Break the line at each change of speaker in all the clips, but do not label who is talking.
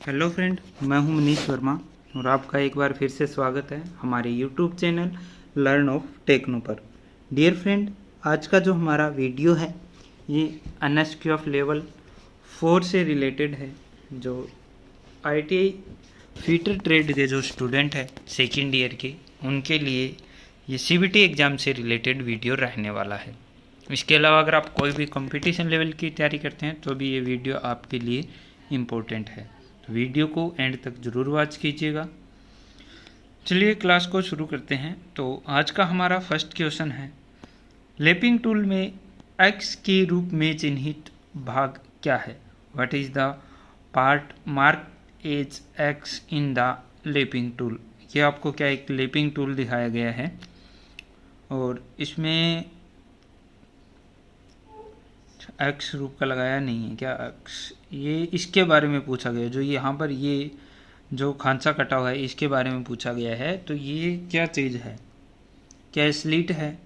Hello friend, मैं हूं मनीष वर्मा और आपका एक बार फिर से स्वागत है हमारे YouTube channel learn of techno पर। डियर फ्रेंड, आज का जो हमारा वीडियो है ये एनएसक्यूएफ लेवल 4 से रिलेटेड है। जो आईटीआई फीटर ट्रेड के जो स्टूडेंट है सेकेंड ईयर के, उनके लिए ये सीबीटी एग्ज़ाम से रिलेटेड वीडियो रहने वाला है। इसके अलावा अगर आप कोई भी कंपटीशन लेवल की तैयारी करते हैं तो भी ये वीडियो आपके लिए इम्पोर्टेंट है। तो वीडियो को एंड तक ज़रूर वॉच कीजिएगा। चलिए क्लास को शुरू करते हैं। तो आज का हमारा फर्स्ट क्वेश्चन है, लैपिंग टूल में एक्स के रूप में चिन्हित भाग क्या है? What is the part mark as X in the lapping tool? ये आपको क्या एक लैपिंग टूल दिखाया गया है और इसमें एक्स रूप का लगाया नहीं है क्या एक्स, ये इसके बारे में पूछा गया। जो यहाँ पर ये जो खांचा कटा हुआ है इसके बारे में पूछा गया है। तो ये क्या चीज़ है? क्या स्लीट है,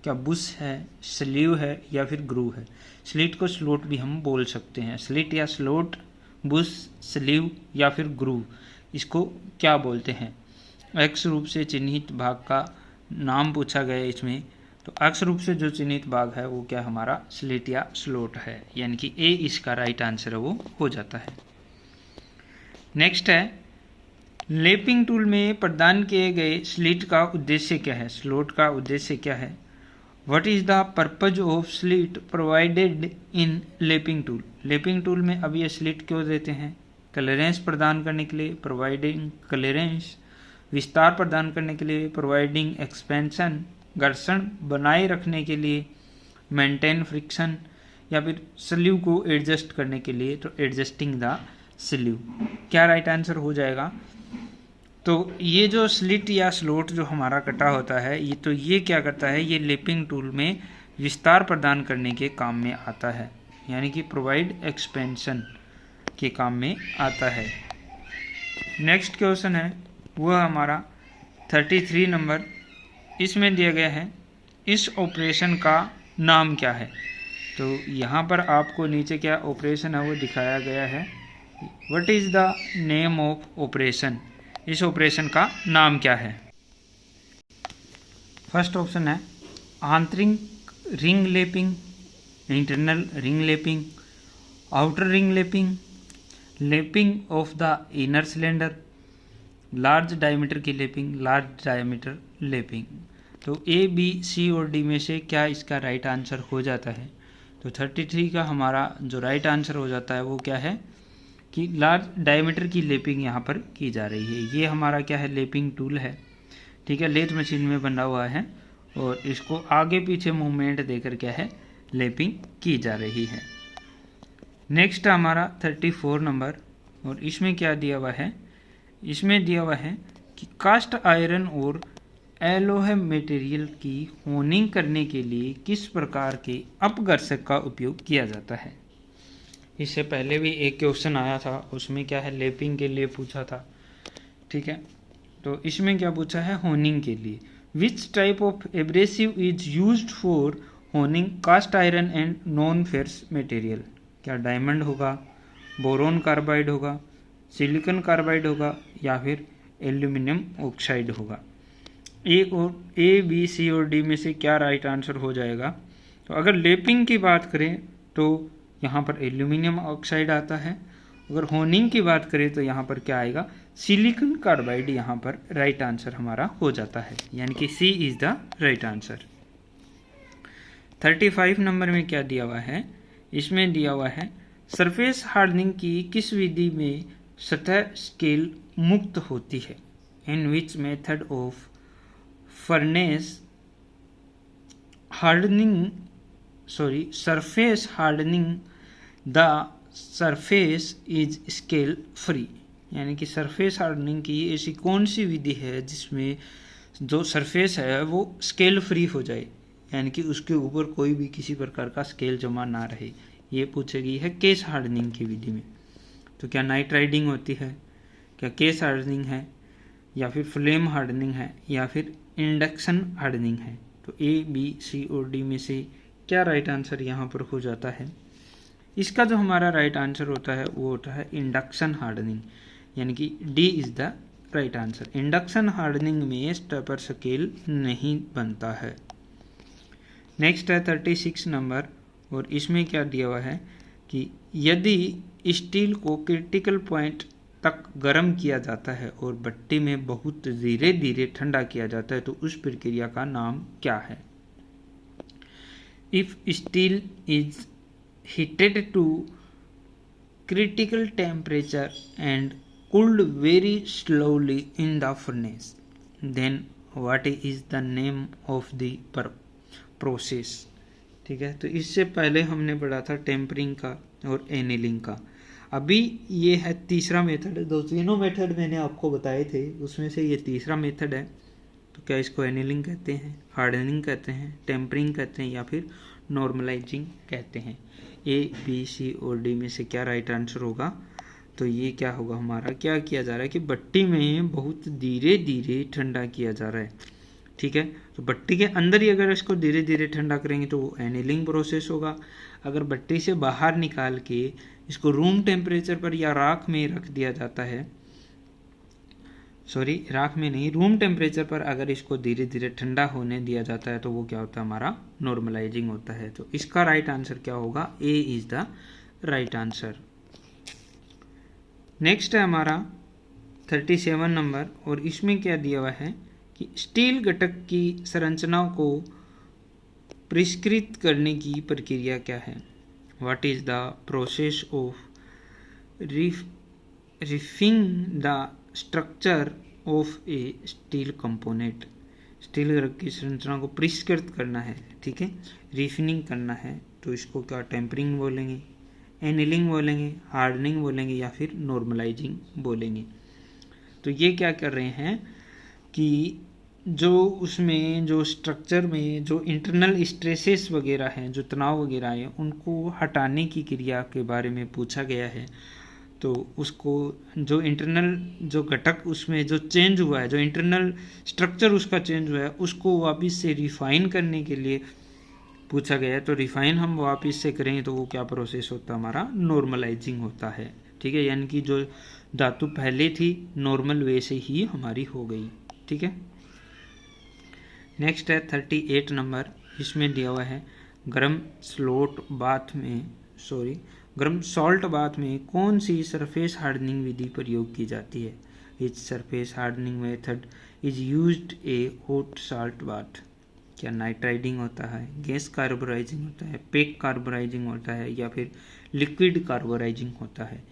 क्या बुश है, स्लीव है या फिर ग्रू है? स्लीट को स्लोट भी हम बोल सकते हैं। स्लीट या स्लोट, बुश, स्लीव या फिर ग्रू, इसको क्या बोलते हैं? एक्स रूप से चिन्हित भाग का नाम पूछा गया है इसमें। तो एक्स रूप से जो चिन्हित भाग है वो क्या हमारा स्लिट या स्लोट है, यानी कि ए इसका राइट आंसर है, वो हो जाता है। नेक्स्ट है, लैपिंग टूल में प्रदान किए गए स्लिट का उद्देश्य क्या है? स्लोट का उद्देश्य क्या है? What is the purpose of slit provided in lapping tool? Lapping tool में अब ये स्लिट क्यों देते हैं? क्लियरेंस प्रदान करने के लिए, प्रोवाइडिंग क्लियरेंस, विस्तार प्रदान करने के लिए, प्रोवाइडिंग एक्सपेंशन, घर्षण बनाए रखने के लिए, मेंटेन फ्रिक्शन, या फिर स्लीव को एडजस्ट करने के लिए, तो एडजस्टिंग द स्लीव। क्या राइट आंसर हो जाएगा? तो ये जो स्लिट या स्लोट जो हमारा कटा होता है ये क्या करता है? ये लैपिंग टूल में विस्तार प्रदान करने के काम में आता है, यानी कि प्रोवाइड एक्सपेंशन के काम में आता है। नेक्स्ट क्वेश्चन है वह हमारा 33 नंबर। इसमें दिया गया है, इस ऑपरेशन का नाम क्या है? तो यहाँ पर आपको नीचे क्या ऑपरेशन है वो दिखाया गया है। What is the name of operation? इस ऑपरेशन का नाम क्या है? फर्स्ट ऑप्शन है आंतरिक ring lapping, internal ring lapping, outer ring lapping, lapping of the inner cylinder, large diameter की लैपिंग, लार्ज डायमीटर लैपिंग। तो ए, बी, सी और डी में से क्या इसका राइट आंसर हो जाता है? तो 33 का हमारा जो राइट आंसर हो जाता है वो क्या है कि लार्ज डायमीटर की लैपिंग यहाँ पर की जा रही है। ये हमारा क्या है? लैपिंग टूल है, ठीक है, लेथ मशीन में बना हुआ है और इसको आगे पीछे मूवमेंट देकर क्या है? लैपिंग की जा रही है। नेक्स्ट हमारा 34 नंबर, और इसमें क्या दिया हुआ है? इसमें दिया हुआ है कि कास्ट आयरन और एलोहे मटेरियल की होनिंग करने के लिए किस प्रकार के अपघर्षक का उपयोग किया जाता है? इससे पहले भी एक क्वेश्चन आया था, उसमें क्या है? लैपिंग के लिए पूछा था, ठीक है। तो इसमें क्या पूछा है? होनिंग के लिए। Which type of abrasive is used for honing cast iron and non ferrous material? क्या डायमंड होगा, बोरोन कार्बाइड होगा, सिलिकॉन कार्बाइड होगा या फिर एल्यूमिनियम ऑक्साइड होगा? ए, बी, सी और डी में से क्या राइट आंसर हो जाएगा? तो अगर लैपिंग की बात करें तो यहाँ पर एल्यूमिनियम ऑक्साइड आता है। अगर होनिंग की बात करें तो यहाँ पर क्या आएगा? सिलिकॉन कार्बाइड यहाँ पर राइट आंसर हमारा हो जाता है, यानी कि C is the right answer. 35 number में क्या दिया हुआ है? इसमें दिया हुआ है, सरफेस हार्डनिंग की किस विधि में सतह स्केल मुक्त होती है? In which method of furnace hardening surface hardening the surface is scale free? यानी कि सरफेस हार्डनिंग की ऐसी कौन सी विधि है जिसमें जो सरफेस है वो स्केल फ्री हो जाए, यानी कि उसके ऊपर कोई भी किसी प्रकार का स्केल जमा ना रहे? ये पूछेगी है केस हार्डनिंग की विधि में। तो क्या नाइट राइडिंग होती है, क्या केस हार्डनिंग है, या फिर फ्लेम हार्डनिंग है, या फिर इंडक्शन हार्डनिंग है? तो ए, बी, सी और डी में से क्या राइट आंसर यहाँ पर हो जाता है? इसका जो हमारा राइट आंसर होता है वो होता है इंडक्शन हार्डनिंग, यानी कि D is the right answer. Induction hardening में स्टेपर स्केल नहीं बनता है। नेक्स्ट है 36 नंबर, और इसमें क्या दिया हुआ है कि यदि स्टील को क्रिटिकल पॉइंट तक गर्म किया जाता है और भट्टी में बहुत धीरे धीरे ठंडा किया जाता है तो उस प्रक्रिया का नाम क्या है? If steel is heated to critical temperature and cooled very slowly in the furnace, then what is the name of the process? ठीक है, तो इससे पहले हमने पढ़ा था टेम्परिंग का और एनिलिंग का। अभी ये है तीसरा मेथड है। दो तीनों मेथड मैंने आपको बताए थे, उसमें से ये तीसरा मेथड है। तो क्या इसको एनिलिंग कहते हैं, हार्डनिंग कहते हैं, टेम्परिंग कहते हैं या फिर नॉर्मलाइजिंग कहते हैं? ए बी सी और डी में से क्या राइट आंसर होगा? तो ये क्या होगा हमारा, क्या किया जा रहा है कि भट्टी में बहुत धीरे धीरे ठंडा किया जा रहा है। ठीक है, तो भट्टी के अंदर ही अगर इसको धीरे धीरे ठंडा करेंगे तो वो एनिलिंग प्रोसेस होगा। अगर भट्टी से बाहर निकाल के इसको रूम टेम्परेचर पर या राख में रख दिया जाता है, सॉरी राख में नहीं, रूम टेम्परेचर पर अगर इसको धीरे धीरे ठंडा होने दिया जाता है तो वो क्या होता है हमारा, नॉर्मलाइजिंग होता है। तो इसका राइट आंसर क्या होगा? A is the right answer. Next है हमारा 37 नंबर, और इसमें क्या दिया हुआ है कि स्टील घटक की संरचनाओं को परिष्कृत करने की प्रक्रिया क्या है? What is the process of riffing the structure of A steel component? Steel घटक की संरचना को परिष्कृत करना है, ठीक है, रिफिनिंग करना है, तो इसको क्या टेम्परिंग बोलेंगे, एनिलिंग बोलेंगे, हार्डनिंग बोलेंगे या फिर नॉर्मलाइजिंग बोलेंगे। तो ये क्या कर रहे हैं कि जो उसमें जो स्ट्रक्चर में जो इंटरनल स्ट्रेसेस वगैरह हैं, जो तनाव वगैरह हैं, उनको हटाने की क्रिया के बारे में पूछा गया है। तो उसको जो इंटरनल जो घटक उसमें जो चेंज हुआ है, जो इंटरनल स्ट्रक्चर उसका चेंज हुआ है, उसको वापस से रिफाइन करने के लिए पूछा गया है। तो रिफाइन हम वापस से करेंगे तो वो क्या प्रोसेस होता है हमारा, नॉर्मलाइजिंग होता है। ठीक है, यानी कि जो धातु पहले थी नॉर्मल वे से ही हमारी हो गई। ठीक है, नेक्स्ट है 38 नंबर, इसमें दिया हुआ है गर्म सॉल्ट बाथ में कौन सी सरफेस हार्डनिंग विधि प्रयोग की जाती है? इस surface hardening method is used A hot salt bath. क्या नाइट्राइडिंग होता है, गैस कार्बोराइजिंग होता है, पैक कार्बोराइजिंग होता है या फिर लिक्विड कार्बोराइजिंग होता है?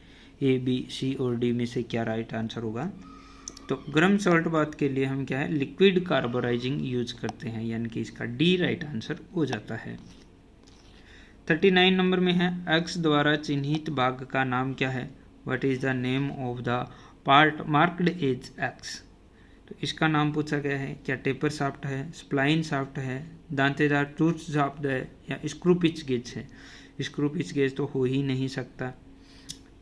ए बी सी और डी में से क्या राइट आंसर होगा? तो गर्म सॉल्ट बाथ के लिए हम क्या है, लिक्विड कार्बोराइजिंग यूज करते हैं, यानी कि इसका डी राइट आंसर हो जाता है। 39 नंबर में है एक्स द्वारा चिन्हित भाग का नाम क्या है? What is the name of the part marked as X? तो इसका नाम पूछा गया है। क्या टेपर शाफ्ट है, स्प्लाइन शाफ्ट है, दांतेदार टूथ शाफ्ट है या स्क्रू पिच गेज है? स्क्रू पिच गेज तो हो ही नहीं सकता,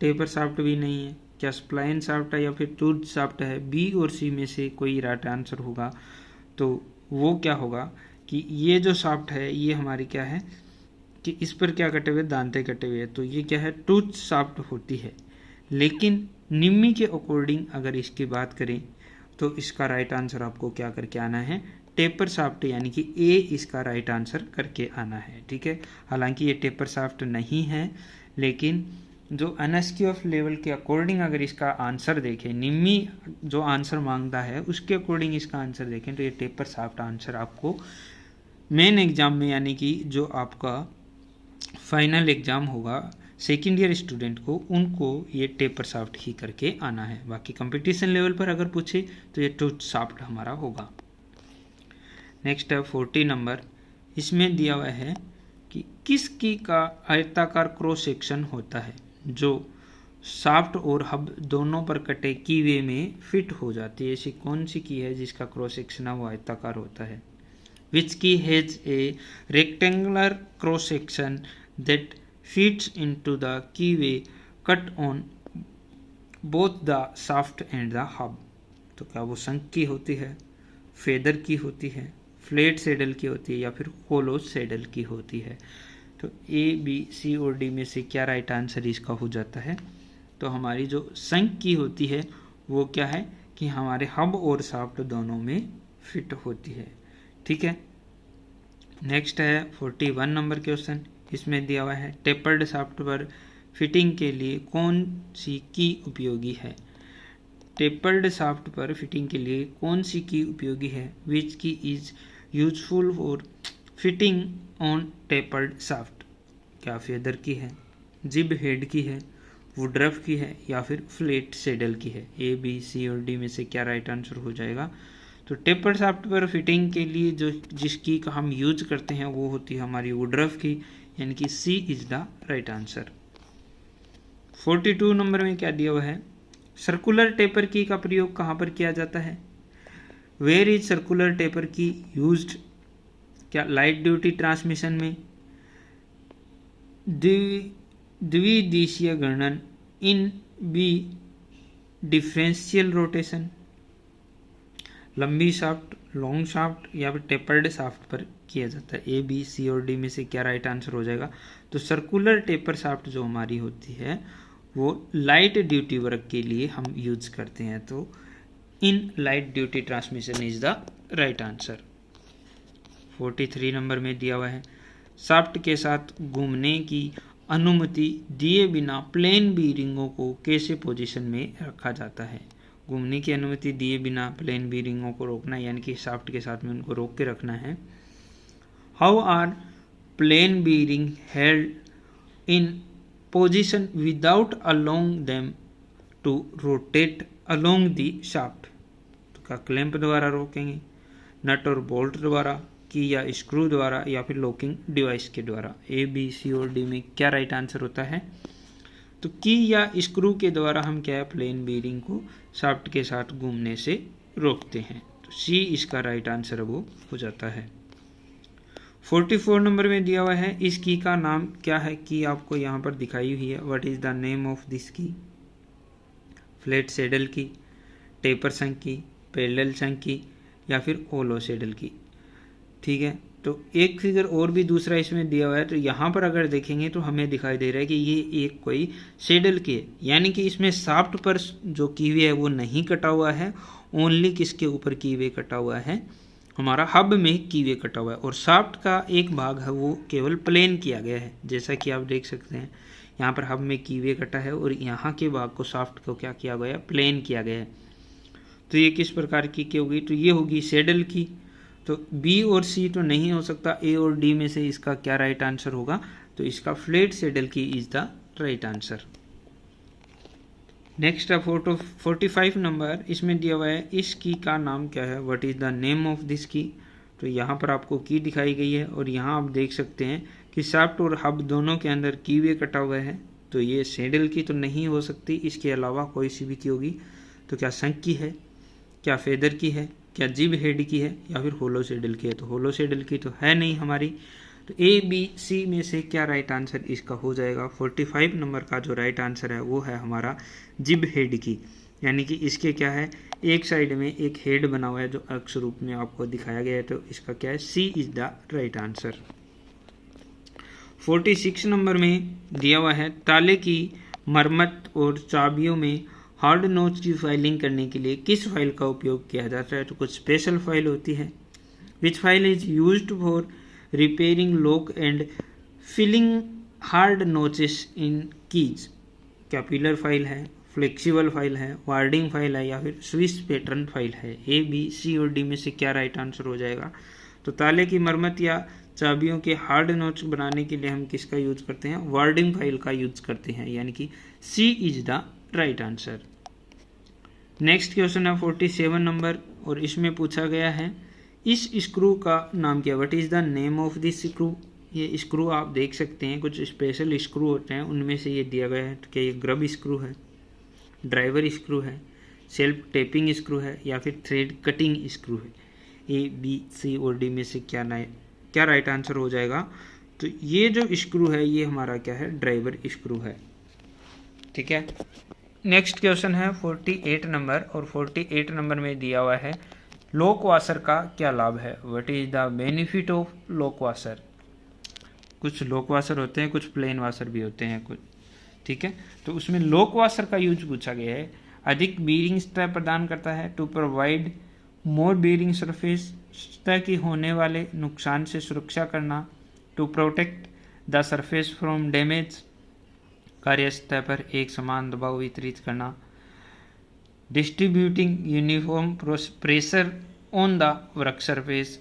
टेपर शाफ्ट भी नहीं है। क्या स्प्लाइन शाफ्ट है या फिर टूथ शाफ्ट है? बी और सी में से कोई राइट आंसर होगा। तो वो क्या होगा कि ये जो शाफ्ट है ये हमारी क्या है कि इस पर क्या कटे हुए, दांते कटे हुए, तो ये क्या है, टूथ शाफ्ट होती है। लेकिन निम्मी के अकॉर्डिंग अगर इसकी बात करें तो इसका राइट आंसर आपको क्या करके आना है, टेपर शाफ्ट, यानी कि ए इसका राइट आंसर करके आना है। ठीक है, हालांकि ये टेपर शाफ्ट नहीं है, लेकिन जो एनएसक्यूएफ लेवल के अकॉर्डिंग अगर इसका आंसर देखें, निम्मी जो आंसर मांगता है उसके अकॉर्डिंग इसका आंसर देखें तो ये टेपर शाफ्ट आंसर आपको मेन एग्जाम में, यानी कि जो आपका फाइनल एग्जाम होगा सेकेंड ईयर स्टूडेंट को, उनको ये टेपर शाफ्ट ही करके आना है। बाकी कंपटीशन लेवल पर अगर पूछे तो ये टूथ शाफ्ट हमारा होगा। नेक्स्ट है 40 नंबर, इसमें दिया हुआ है कि किस की का आयताकार क्रॉस सेक्शन होता है जो शाफ्ट और हब दोनों पर कटे कीवे में फिट हो जाती है? ऐसी कौन सी की है जिसका क्रॉस सेक्शन है वो आयताकार होता है? विच की has a rectangular cross section that fits into the keyway cut on both the shaft and the hub? तो क्या वो शंख की होती है, फेदर की होती है, फ्लेट सैडल की होती है या फिर होलो सैडल की होती है? तो ए, बी, सी और डी में से क्या राइट आंसर इसका हो जाता है? तो हमारी जो संक की होती है वो क्या है कि हमारे हब और शाफ्ट दोनों में फिट होती है। ठीक है, नेक्स्ट है 41 नंबर क्वेश्चन। इसमें दिया हुआ है टेपर्ड शाफ्ट पर फिटिंग के लिए कौन सी की उपयोगी है? टेपर्ड शाफ्ट पर फिटिंग के लिए कौन सी की उपयोगी है? विच की is useful for fitting on tapered shaft? क्या फेदर की है, जिब हेड की है, वुडरफ की है या फिर फ्लैट सैडल की है? ए, बी, सी और डी में से क्या राइट आंसर हो जाएगा? तो टेपर्ड शाफ्ट पर फिटिंग के लिए जो जिस की का हम यूज करते हैं वो होती है हमारी वुडरफ की, यानी कि C is the right answer. 42 number में क्या दिया हुआ है? सर्कुलर टेपर की का प्रयोग कहाँ पर किया जाता है? वेयर इज सर्कुलर टेपर की यूज्ड? क्या लाइट ड्यूटी ट्रांसमिशन में, द्विदिशीय घर्षण, इन बी डिफरेंशियल रोटेशन, लंबी शाफ्ट, लॉन्ग शाफ्ट या फिर टेपर्ड शाफ्ट पर किया जाता है? ए, बी, सी और डी में से क्या राइट आंसर हो जाएगा? तो सर्कुलर टेपर शाफ्ट जो हमारी होती है वो लाइट ड्यूटी वर्क के लिए हम यूज करते हैं, तो in light duty transmission is the right answer. 43 number में दिया हुआ है शाफ्ट के साथ घूमने की अनुमति दिए बिना प्लेन बीरिंगों को कैसे पोजीशन में रखा जाता है? घूमने की अनुमति दिए बिना प्लेन बीरिंगों को रोकना, यानी कि शाफ्ट के साथ में उनको रोक के रखना है। How are plain bearing held in position without allowing them to rotate along the shaft? तो क्या क्लैंप द्वारा रोकेंगे, नट और बोल्ट द्वारा, की या स्क्रू द्वारा या फिर लॉकिंग डिवाइस के द्वारा? ए, बी, सी और डी में क्या राइट आंसर होता है? तो की या स्क्रू के द्वारा हम क्या है प्लेन बीरिंग को शाफ्ट के साथ घूमने से रोकते हैं, तो सी इसका राइट आंसर वो हो जाता है। 44 नंबर में दिया हुआ है इस की का नाम क्या है? की आपको यहाँ पर दिखाई हुई है। What is the name of this की? फ्लैट सैडल की, टेपर संक की, पैरेलल संक की या फिर होलो सैडल की? ठीक है, तो एक फिगर और भी दूसरा इसमें दिया हुआ है, तो यहाँ पर अगर देखेंगे तो हमें दिखाई दे रहा है कि ये एक कोई सैडल की है, यानी कि इसमें शाफ्ट पर जो कीवे है वो नहीं कटा हुआ है, ओनली किसके ऊपर कीवे कटा हुआ है? हमारा हब में कीवे कटा हुआ है, और शाफ्ट का एक भाग है वो केवल प्लेन किया गया है, जैसा कि आप देख सकते हैं यहाँ पर हब में कीवे कटा है और यहाँ के भाग को शाफ्ट को क्या किया गया है? प्लेन किया गया है। तो ये किस प्रकार की होगी? तो ये होगी सैडल की। तो बी और सी तो नहीं हो सकता, ए और डी में से इसका क्या राइट आंसर होगा? तो इसका फ्लैट सैडल की is the right answer. Next है 45 नंबर। इसमें दिया हुआ है इस की का नाम क्या है? What is the name of this की? तो यहाँ पर आपको की दिखाई गई है और यहाँ आप देख सकते हैं कि शाफ्ट और हब दोनों के अंदर कीवे कटा हुआ है, तो ये सैडल की तो नहीं हो सकती, इसके अलावा कोई सी भी की होगी। तो क्या संक की है, क्या फेदर की है, क्या जिब हेड की है या फिर होलो सैडल की है? तो होलो सैडल की तो है नहीं हमारी, तो ए, बी, सी में से क्या राइट आंसर इसका हो जाएगा? 45 नंबर का जो राइट आंसर है वो है हमारा जिब हेड की, यानी कि इसके क्या है एक साइड में एक हेड बना हुआ है जो अक्ष रूप में आपको दिखाया गया है, तो इसका क्या है? C is the right answer. 46 number में दिया हुआ है ताले की मरम्मत और चाबियों में हार्ड नोच की फाइलिंग करने के लिए किस फाइल का उपयोग किया जाता है? तो कुछ स्पेशल फाइल होती है। Which file is used for repairing lock and filling hard notches in keys? क्या पिलर फाइल है, फ्लेक्सिबल फाइल है, वार्डिंग फाइल है या फिर स्विस पैटर्न फाइल है? ए, बी, सी और डी में से क्या राइट आंसर हो जाएगा? तो ताले की मरम्मत या चाबियों के हार्ड नोच बनाने के लिए हम किसका यूज करते हैं? वार्डिंग फाइल का यूज करते हैं, यानी कि C is the right answer. Next question है 47 नंबर और इसमें पूछा गया है इस स्क्रू का नाम क्या? What is the name of this screw? ये स्क्रू आप देख सकते हैं कुछ स्पेशल स्क्रू होते हैं, उनमें से ये दिया गया है। तो क्या ये ग्रब स्क्रू है, ड्राइवर स्क्रू है, सेल्फ टेपिंग स्क्रू है या फिर थ्रेड कटिंग स्क्रू है? ए, बी, सी और डी में से क्या राइट आंसर हो जाएगा? तो ये जो स्क्रू है ये हमारा क्या है? ड्राइवर स्क्रू है। ठीक है, नेक्स्ट क्वेश्चन है 48 नंबर और 48 नंबर में दिया हुआ है लॉक वाशर का क्या लाभ है? What is the benefit of lock washer? कुछ लॉक वाशर होते हैं, कुछ प्लेन वाशर भी होते हैं कुछ, ठीक है। तो उसमें लॉक वाशर का यूज पूछा गया है। अधिक बीयरिंग सतह प्रदान करता है, to provide more bearing surface, सतह की होने वाले नुकसान से सुरक्षा करना, to protect the surface from damage, कार्य सतह पर एक समान दबाव वितरित करना, distributing uniform pressure on the work surface,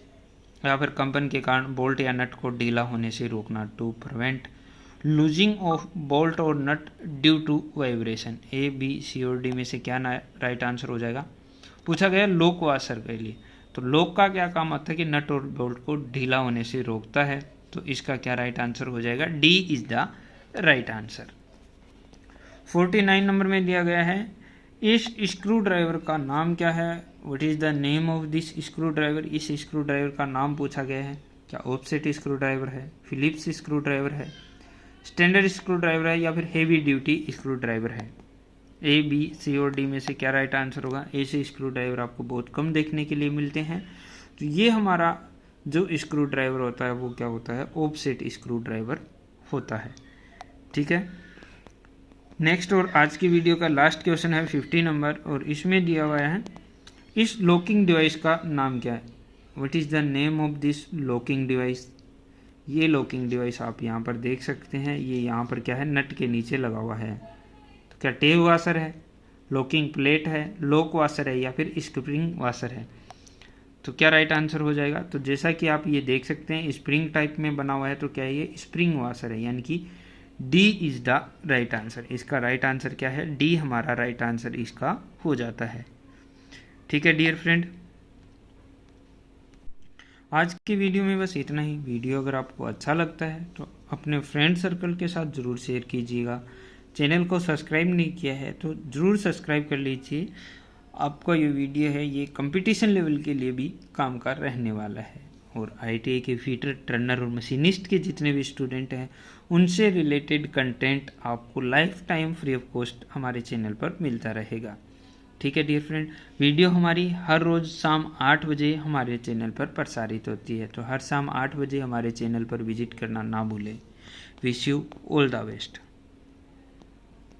या फिर कंपन के कारण बोल्ट या नट को ढीला होने से रोकना, to prevent loosing off bolt और nut due to vibration. A, B, C और डी में से क्या राइट आंसर हो जाएगा? पूछा गया लॉक वाशर के लिए। तो लॉक का क्या काम आता है कि नट और बोल्ट को ढीला होने से रोकता है, तो इसका क्या राइट आंसर हो जाएगा? D is the right answer. 49 number में दिया गया है, इस स्क्रू ड्राइवर का नाम क्या है? What is the name of this screw driver? इस स्क्रू ड्राइवर का नाम पूछा गया है। क्या ऑफसेट स्क्रू ड्राइवर है, फिलिप्स स्क्रू ड्राइवर है, स्टैंडर्ड स्क्रू ड्राइवर है, या फिर हेवी ड्यूटी स्क्रू ड्राइवर है? ए, बी, सी और डी में से क्या राइट आंसर होगा? ऐसे स्क्रू ड्राइवर आपको बहुत कम देखने के लिए मिलते हैं। तो ये हमारा जो स्क्रू ड्राइवर होता है वो क्या होता है? ऑफसेट स्क्रू ड्राइवर होता है, ठीक है। नेक्स्ट और आज की वीडियो का लास्ट क्वेश्चन है 50 नंबर, और इसमें दिया हुआ है इस लॉकिंग डिवाइस का नाम क्या है? What is the name of this locking device? ये लॉकिंग डिवाइस आप यहाँ पर देख सकते हैं, ये यहाँ पर क्या है? नट के नीचे लगा हुआ है। तो क्या टेप वाशर है, लॉकिंग प्लेट है, लॉक वाशर है, या फिर स्प्रिंग वाशर है? तो क्या राइट आंसर हो जाएगा? तो जैसा कि आप ये देख सकते हैं स्प्रिंग टाइप में बना हुआ है, तो क्या ये स्प्रिंग वाशर है, यानी कि D is the right answer. इसका राइट आंसर क्या है? डी हमारा राइट आंसर इसका हो जाता है, ठीक है डियर फ्रेंड। आज की वीडियो में बस इतना ही। वीडियो अगर आपको अच्छा लगता है तो अपने फ्रेंड सर्कल के साथ ज़रूर शेयर कीजिएगा। चैनल को सब्सक्राइब नहीं किया है तो ज़रूर सब्सक्राइब कर लीजिए। आपका ये वीडियो है ये कंपटीशन लेवल के लिए भी काम का रहने वाला है, और ITI के फीटर, टर्नर और मशीनिस्ट के जितने भी स्टूडेंट हैं उनसे रिलेटेड कंटेंट आपको life time free of cost हमारे चैनल पर मिलता रहेगा, ठीक है डियर फ्रेंड। वीडियो हमारी हर रोज़ शाम 8 बजे हमारे चैनल पर प्रसारित होती है, तो हर शाम 8 बजे हमारे चैनल पर विजिट करना ना भूलें। Wish you all the best.